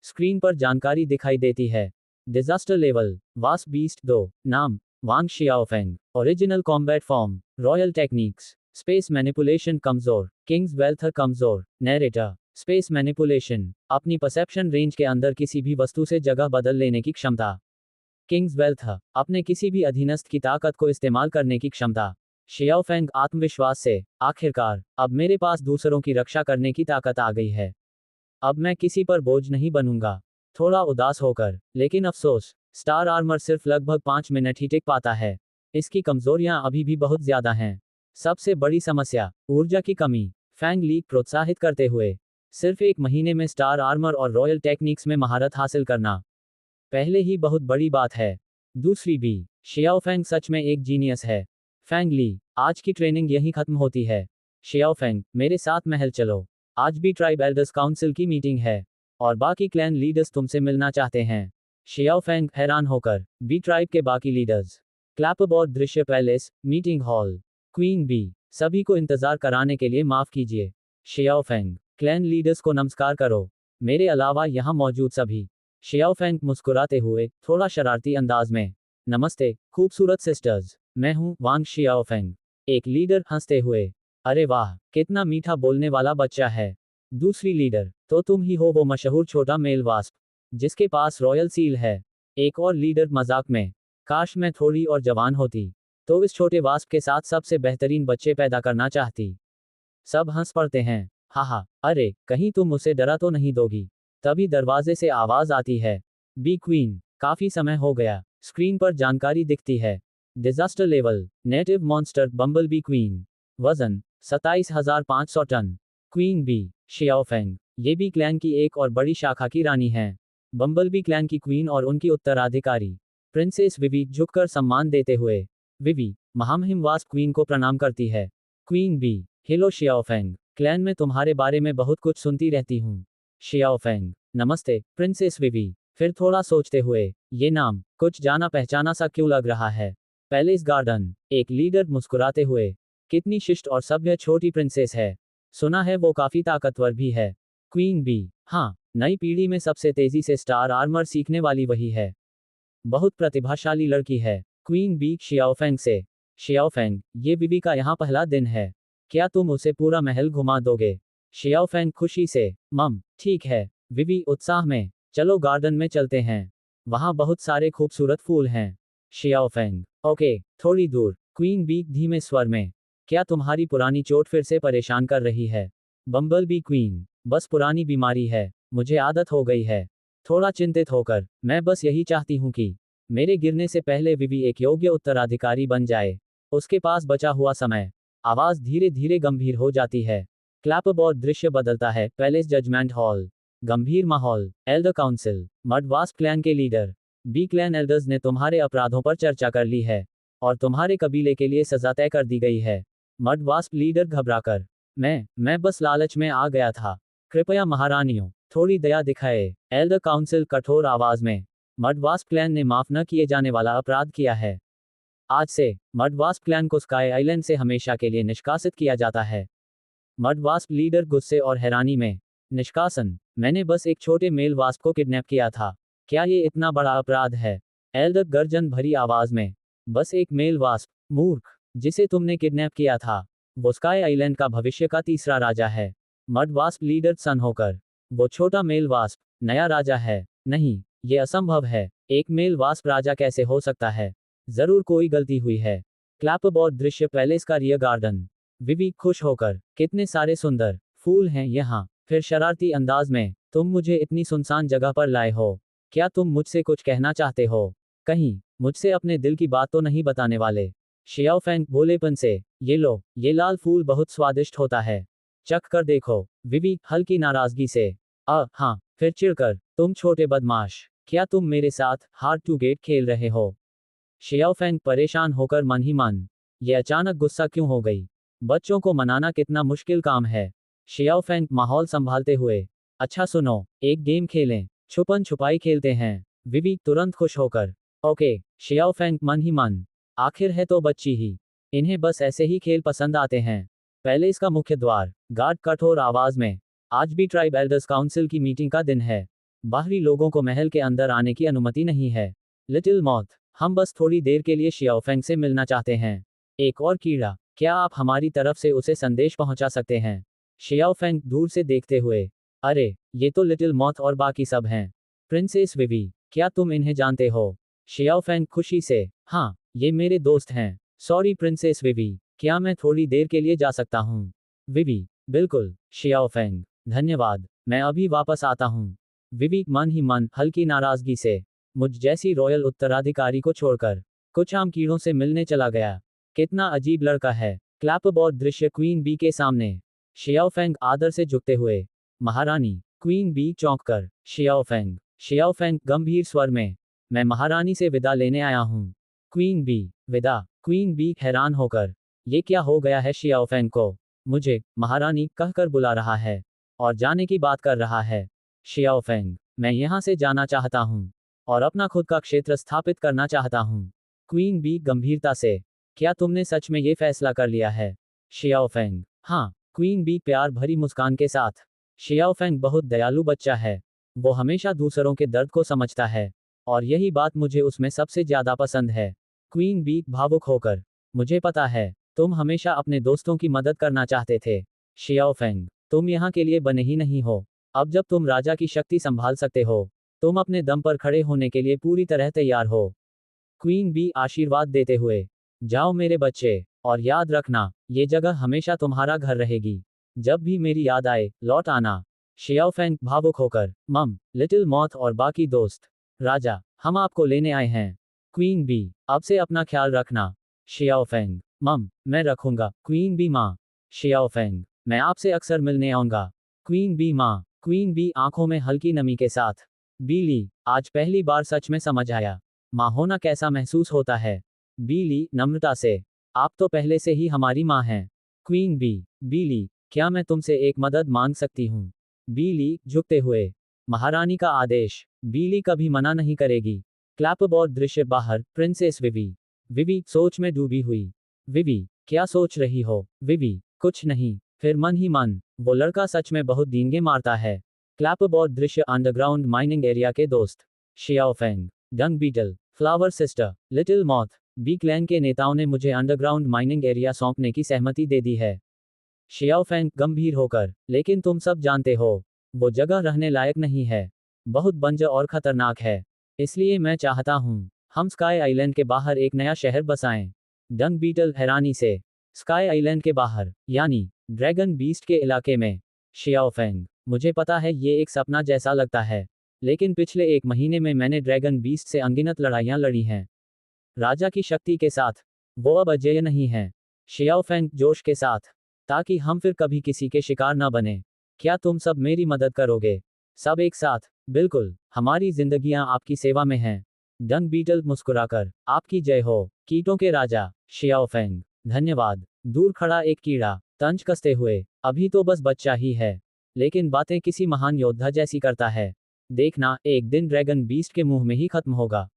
Screen पर जानकारी दिखाई देती है। Disaster level wasp beast 2। नाम Wang Xiaofeng. Original combat form royal techniques. Space manipulation कमजोर। किंग्स वेल्थ कमजोर। नैरेटर स्पेस मैनिपुलेशन अपनी परसेप्शन रेंज के अंदर किसी भी वस्तु से जगह बदल लेने की क्षमता। किंग्स वेल्थ अपने किसी भी अधीनस्थ की ताकत को इस्तेमाल करने की क्षमता। शियाओफेंग आत्मविश्वास से आखिरकार अब मेरे पास दूसरों की रक्षा करने की ताकत आ गई है। अब मैं किसी पर बोझ नहीं बनूंगा। थोड़ा उदास होकर, लेकिन अफसोस, स्टार आर्मर सिर्फ लगभग 5 मिनट ही टिक पाता है। इसकी कमजोरियां अभी भी बहुत ज्यादा हैं। सबसे बड़ी समस्या ऊर्जा की कमी। फैंग ली प्रोत्साहित करते हुए सिर्फ 1 महीने में स्टार आर्मर और रॉयल टेक्निक्स में महारत हासिल करना पहले ही बहुत बड़ी बात है। दूसरी भी शियाओफेंग सच में एक जीनियस है। फैंग ली आज की ट्रेनिंग यहीं खत्म होती है। शियाओफेंग मेरे साथ महल चलो। आज भी ट्राइब एल्डर्स काउंसिल की मीटिंग है और बाकी क्लैन लीडर्स तुमसे मिलना चाहते हैं। शियाओफेंग हैरान होकर बी ट्राइब के बाकी लीडर्स क्लैपबोर्ड दृश्य palace meeting hall. Queen bee सभी को इंतजार कराने के लिए माफ कीजिए। शियाओफेंग क्लैन लीडर्स को नमस्कार करो, मेरे अलावा यहाँ मौजूद सभी। शियाओफेंग मुस्कुराते हुए थोड़ा शरारती अंदाज में नमस्ते खूबसूरत सिस्टर्स, मैं हूँ वांग शियाओफेंग। एक लीडर हंसते हुए अरे वाह कितना मीठा बोलने वाला बच्चा है। दूसरी लीडर तो तुम ही हो वो मशहूर छोटा मेल वास्प जिसके पास रॉयल सील है। एक और लीडर मजाक में काश मैं थोड़ी और जवान होती तो इस छोटे वास्प के साथ सबसे बेहतरीन बच्चे पैदा करना चाहती। सब हंस पड़ते हैं। हाहा अरे कहीं तुम उसे डरा तो नहीं दोगी। तभी दरवाजे से आवाज आती है बी क्वीन काफी समय हो गया। स्क्रीन पर जानकारी दिखती है। डिजास्टर लेवल नेटिव मॉन्स्टर बम्बल बी क्वीन। वजन 27,500 टन। क्वीन बी शियाओफेंग ये भी क्लैन की एक और बड़ी शाखा की रानी हैं। बम्बल बी क्लैन की क्वीन और उनकी उत्तराधिकारी प्रिंसेस विवी झुककर सम्मान देते हुए विवी महामहिम वास्प क्वीन को प्रणाम करती है। क्वीन बी हेलो शियाओफेंग क्लैन में तुम्हारे बारे में बहुत कुछ सुनती रहती हूँ। शियाओफेंग नमस्ते प्रिंसेस विवी। फिर थोड़ा सोचते हुए ये नाम कुछ जाना पहचाना सा क्यों लग रहा है। पैलेस गार्डन एक लीडर मुस्कुराते हुए कितनी शिष्ट और सभ्य छोटी प्रिंसेस है। सुना है वो काफी ताकतवर भी है। क्वीन बी हाँ नई पीढ़ी में सबसे तेजी से स्टार आर्मर सीखने वाली वही है। बहुत प्रतिभाशाली लड़की है। क्वीन बी शियाओफेंग से शियाओफेंग ये विवी का यहाँ पहला दिन है, क्या तुम उसे पूरा महल घुमा दोगे। शियाओफेंग खुशी से मम ठीक है। विवी उत्साह में चलो गार्डन में चलते हैं, वहां बहुत सारे खूबसूरत फूल हैं। शियाओफेंग ओके थोड़ी दूर। क्वीन बी धीमे स्वर में क्या तुम्हारी पुरानी चोट फिर से परेशान कर रही है। बम्बल बी क्वीन बस पुरानी बीमारी है, मुझे आदत हो गई है। थोड़ा चिंतित होकर मैं बस यही चाहती हूँ कि मेरे गिरने से पहले विवी एक योग्य उत्तराधिकारी बन जाए। उसके पास बचा हुआ समय। आवाज धीरे धीरे गंभीर हो जाती है। क्लैपबोर्ड दृश्य बदलता है। पैलेस जजमेंट हॉल गंभीर माहौल। Elder council mud wasp clan के लीडर बी क्लैन एल्डर्स ने तुम्हारे अपराधों पर चर्चा कर ली है और तुम्हारे कबीले के लिए सजा तय कर दी गई है। मड वास्प लीडर घबराकर मैं बस लालच में आ गया था, कृपया महारानियों थोड़ी दया दिखाए। एल्डर काउंसिल कठोर आवाज में मड वास्प क्लैन ने माफ न किए जाने वाला अपराध किया है। आज से मड वास्प क्लैन को स्काई आइलैंड से हमेशा के लिए निष्कासित किया जाता है। मड वास्प लीडर गुस्से और हैरानी में निष्कासन मैंने बस एक छोटे मेल वास्प को किडनैप किया था, क्या ये इतना बड़ा अपराध है। एल्डर गर्जन भरी आवाज में बस एक मेल वास्प मूर्ख जिसे तुमने किडनैप किया था वो स्काई आइलैंड का भविष्य का तीसरा राजा है। मड वास्प लीडर सन होकर वो छोटा मेल वास्प नया राजा है। नहीं ये असंभव है, एक मेल वास्प राजा कैसे हो सकता है, जरूर कोई गलती हुई है। क्लैपबोर्ड दृश्य पैलेस का रियर गार्डन विवी खुश होकर कितने सारे सुंदर फूल हैं यहाँ। फिर शरारती अंदाज में तुम मुझे इतनी सुनसान जगह पर लाए हो, क्या तुम मुझसे कुछ कहना चाहते हो, कहीं मुझसे अपने दिल की बात तो नहीं बताने वाले। शियाओफेंग भोलेपन से ये लो ये लाल फूल बहुत स्वादिष्ट होता है, चख कर देखो। विवी हल्की नाराजगी से हाँ। फिर चिढ़कर तुम छोटे बदमाश क्या तुम मेरे साथ हार्ड टू गेट खेल रहे हो। शियाओफेंग परेशान होकर मन ही मन ये अचानक गुस्सा क्यों हो गई, बच्चों को मनाना कितना मुश्किल काम है। शियाओफेंग माहौल संभालते हुए अच्छा सुनो एक गेम खेलें, छुपन छुपाई खेलते हैं। विवी तुरंत खुश होकर ओके। शियाओफेंग मन ही मन आखिर है तो बच्ची ही, इन्हें बस ऐसे ही खेल पसंद आते हैं। पैलेस का मुख्य द्वार गार्ड कठोर आवाज में आज भी ट्राइब एल्डर्स काउंसिल की मीटिंग का दिन है, बाहरी लोगों को महल के अंदर आने की अनुमति नहीं है। लिटिल मॉथ, हम बस थोड़ी देर के लिए शियाओफेंग से मिलना चाहते हैं। एक और कीड़ा, क्या आप हमारी तरफ से उसे संदेश पहुंचा सकते हैं? शियाओफेंग दूर से देखते हुए, अरे, ये तो लिटिल मॉथ और बाकी सब हैं। प्रिंसेस विवी, क्या तुम इन्हें जानते हो? शियाओफेंग खुशी से, हाँ, ये मेरे दोस्त हैं। सॉरी प्रिंसेस विवी, क्या मैं थोड़ी देर के लिए जा सकता हूँ? विवी, बिल्कुल। शियाओफेंग, धन्यवाद, मैं अभी वापस आता हूँ। विवी मन ही मन हल्की नाराजगी से, मुझ जैसी रॉयल उत्तराधिकारी को छोड़कर कुछ आम कीड़ों से मिलने चला गया। कितना अजीब लड़का है। क्लैपबोर्ड दृश्य क्वीन बी के सामने। शियाओफेंग आदर से झुकते हुए, महारानी। क्वीन बी चौंक कर, शियाओफेंग। शियाओफेंग गंभीर स्वर में, मैं महारानी से विदा लेने आया हूँ। क्वीन बी, विदा। क्वीन बी हैरान होकर, ये क्या हो गया है शियाओफेंग को? मुझे महारानी कहकर बुला रहा है और जाने की बात कर रहा है। शियाओफेंग, मैं यहाँ से जाना चाहता हूँ और अपना खुद का क्षेत्र स्थापित करना चाहता हूँ। क्वीन बी गंभीरता से, क्या तुमने सच में ये फैसला कर लिया है? शियाओफेंग, हाँ। क्वीन बी प्यार भरी मुस्कान के साथ, शियाओफेंग बहुत दयालु बच्चा है। वो हमेशा दूसरों के दर्द को समझता है और यही बात मुझे उसमें सबसे ज्यादा पसंद है। क्वीन बी भावुक होकर, मुझे पता है, तुम हमेशा अपने दोस्तों की मदद करना चाहते थे। शियाओफेंग, तुम यहाँ के लिए बने ही नहीं हो। अब जब तुम राजा की शक्ति संभाल सकते हो, तुम अपने दम पर खड़े होने के लिए पूरी तरह तैयार हो। क्वीन बी आशीर्वाद देते हुए, जाओ मेरे बच्चे, और याद रखना, ये जगह हमेशा तुम्हारा घर रहेगी। जब भी मेरी याद आए, लौट आना। शियाओफेंग भावुक होकर, मम, लिटिल मॉथ और बाकी दोस्त, राजा, हम आपको लेने आए हैं। क्वीन बी, अब से अपना ख्याल रखना। शियाओफेंग, मम, मैं रखूंगा। क्वीन बी माँ। शियाओफेंग, मैं आपसे अक्सर मिलने आऊंगा। क्वीन बी माँ। क्वीन बी आंखों में हल्की नमी के साथ, बीली, आज पहली बार सच में समझ आया, माँ होना कैसा महसूस होता है। बीली नम्रता से, आप तो पहले से ही हमारी माँ हैं। क्वीन बी, बीली, क्या मैं तुमसे एक मदद मांग सकती हूँ? बीली झुकते हुए, महारानी का आदेश। बीली कभी मना नहीं करेगी। क्लैपबोर्ड दृश्य बाहर, प्रिंसेस विवी। विवी सोच में डूबी हुई। विवी, क्या सोच रही हो? विवी, कुछ नहीं। फिर मन ही मन, वो लड़का सच में बहुत डींगे मारता है। क्लैपबोर्ड दृश्य अंडरग्राउंड माइनिंग एरिया के दोस्त, Xiaofeng, dung beetle, flower sister, little moth, bee clan के नेताओं ने मुझे अंडरग्राउंड माइनिंग एरिया सौंपने की सहमति दे दी है। शियाओफेंग गंभीर होकर, लेकिन तुम सब जानते हो, वो जगह रहने लायक नहीं है, बहुत बंजर और खतरनाक है। इसलिए मैं चाहता हूँ, हम स्काई आइलैंड के बाहर एक नया शहर बसाएं। डंग बीटल हैरानी से, स्काई आइलैंड के बाहर, यानी ड्रैगन बीस्ट के इलाके में? शियाओफेंग, मुझे पता है ये एक सपना जैसा लगता है, लेकिन पिछले 1 महीने में मैंने ड्रैगन बीस्ट से अनगिनत लड़ाइयाँ लड़ी हैं। राजा की शक्ति के साथ, वो अब अजेय नहीं है। शियाओफेंग जोश के साथ, ताकि हम फिर कभी किसी के शिकार न बने। क्या तुम सब मेरी मदद करोगे? सब एक साथ, बिल्कुल, हमारी जिंदगियां आपकी सेवा में हैं। डंग बीटल मुस्कुराकर, आपकी जय हो, कीटों के राजा। शियाओफेंग, धन्यवाद। दूर खड़ा एक कीड़ा, तंज कसते हुए, अभी तो बस बच्चा ही है, लेकिन बातें किसी महान योद्धा जैसी करता है। देखना, एक दिन ड्रैगन बीस्ट के मुंह में ही खत्म होगा।